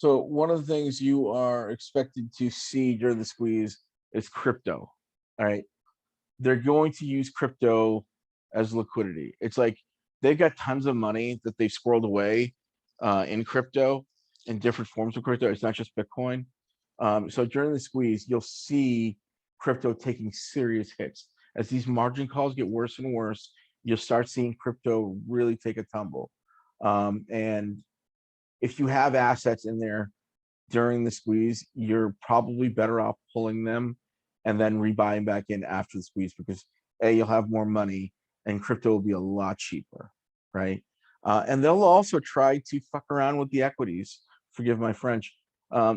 So one of the things you are expected to see during the squeeze is crypto. All right. They're going to use crypto as liquidity. It's like they've got tons of money that they've squirreled away in crypto, in different forms of crypto. It's not just Bitcoin. So during the squeeze, you'll see crypto taking serious hits. As these margin calls get worse and worse, you'll start seeing crypto really take a tumble. And if you have assets in there during the squeeze, you're probably better off pulling them and then rebuying back in after the squeeze because A, you'll have more money and crypto will be a lot cheaper, right? And they'll also try to fuck around with the equities. Forgive my French.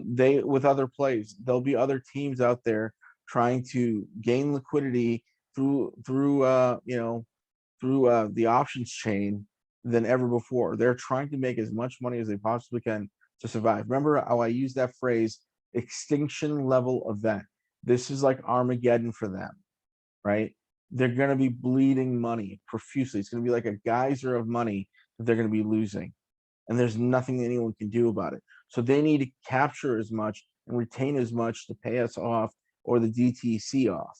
They with other plays, there'll be other teams out there trying to gain liquidity through the options chain than ever before. They're trying to make as much money as they possibly can to survive. Remember how I use that phrase, extinction level event. This is like Armageddon for them, right? They're going to be bleeding money profusely. It's going to be like a geyser of money that they're going to be losing. And there's nothing anyone can do about it. So they need to capture as much and retain as much to pay us off or the DTC off,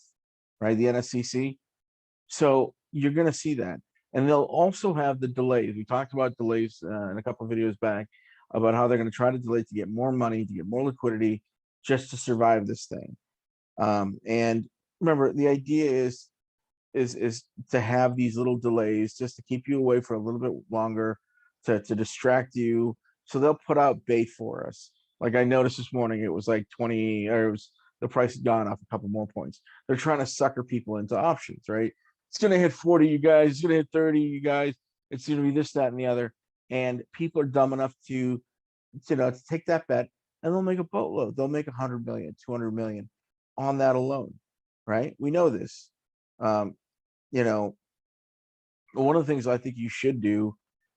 right? The NSCC. So you're going to see that. And they'll also have the delays. We talked about delays in a couple of videos back about how they're going to try to delay to get more money, to get more liquidity, just to survive this thing. And remember, the idea is to have these little delays just to keep you away for a little bit longer, to distract you. So they'll put out bait for us. Like I noticed this morning, it was like 20, or it was the price had gone off a couple more points. They're trying to sucker people into options, right? It's going to hit 40, you guys. It's going to hit 30, you guys. It's going to be this, that, and the other. And people are dumb enough to take that bet, and they'll make a boatload. They'll make 100 million, 200 million on that alone, right? We know this. Um, you know, one of the things I think you should do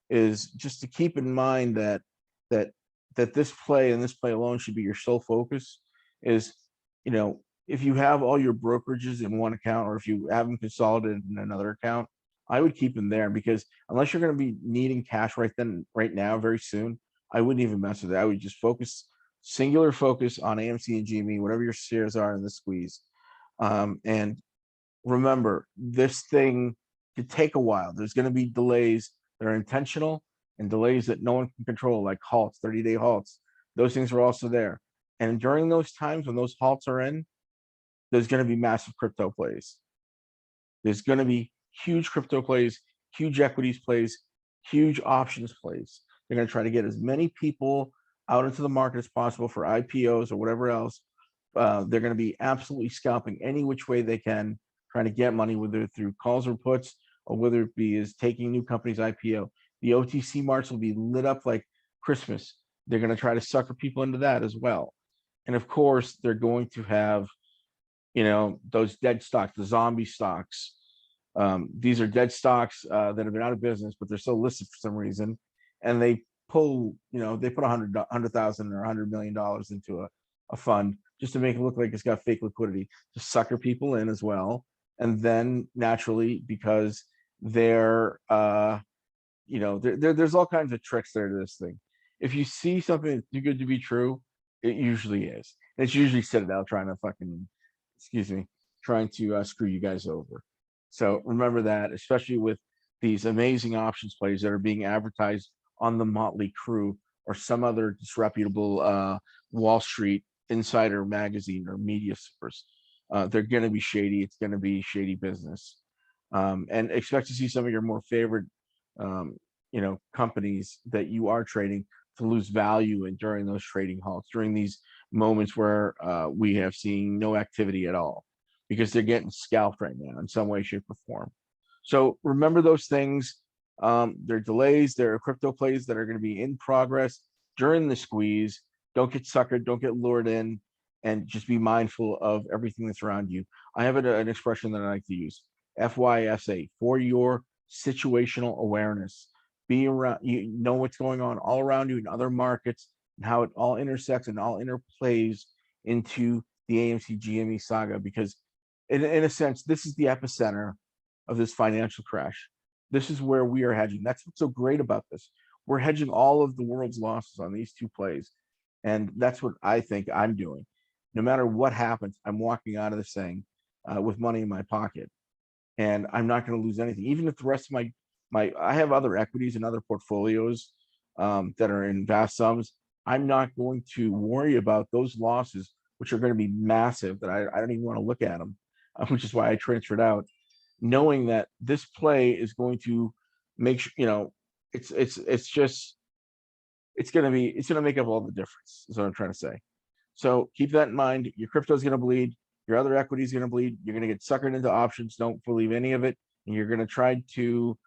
is just to keep in mind that that this play and this play alone should be your sole focus. Is if you have all your brokerages in one account, or if you have them consolidated in another account, I would keep them there because unless you're going to be needing cash right now, very soon, I wouldn't even mess with it. I would just singular focus on AMC and GME, whatever your shares are in the squeeze. And remember, this thing could take a while. There's going to be delays that are intentional and delays that no one can control, like halts, 30-day halts. Those things are also there. And during those times when those halts are in, there's going to be massive crypto plays. There's going to be huge crypto plays, huge equities plays, huge options plays. They're going to try to get as many people out into the market as possible for IPOs or whatever else. They're going to be absolutely scalping any which way they can, trying to get money, whether through calls or puts, or whether it be is taking new companies IPO. The OTC markets will be lit up like Christmas. They're going to try to sucker people into that as well. And of course, they're going to have, those dead stocks, the zombie stocks. These are dead stocks that have been out of business, but they're still listed for some reason. And they they put 100,000 or $100 million into a fund just to make it look like it's got fake liquidity to sucker people in as well. And then naturally, because there's all kinds of tricks there to this thing. If you see something that's too good to be true, it usually is. And it's usually Citadel trying to screw you guys over. So remember that, especially with these amazing options plays that are being advertised on the Motley Crew or some other disreputable Wall Street insider magazine or media source. They're going to be shady. It's going to be shady business. And expect to see some of your more favorite, companies that you are trading to lose value in during those trading halts, during these moments where we have seen no activity at all, because they're getting scalped right now in some way, shape, or form. So remember those things. There are delays. There are crypto plays that are going to be in progress during the squeeze. Don't get suckered. Don't get lured in, and just be mindful of everything that's around you. I have an expression that I like to use: FYSA, for your situational awareness. Be around. You know what's going on all around you in other markets and how it all intersects and all interplays into the AMC GME saga. Because, in a sense, this is the epicenter of this financial crash. This is where we are hedging. That's what's so great about this. We're hedging all of the world's losses on these two plays. And that's what I think I'm doing. No matter what happens, I'm walking out of this thing with money in my pocket, and I'm not going to lose anything. Even if the rest of I have other equities and other portfolios that are in vast sums. I'm not going to worry about those losses, which are going to be massive. That I don't even want to look at them, which is why I transferred out, knowing that this play is going to make sure, it's just it's going to make up all the difference. Is what I'm trying to say. So keep that in mind. Your crypto is going to bleed. Your other equity is going to bleed. You're going to get suckered into options. Don't believe any of it. And you're going to try to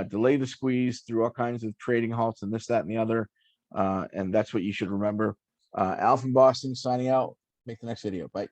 delay the squeeze through all kinds of trading halts and this, that, and the other. And that's what you should remember. Al from Boston signing out. Make the next video. Bye.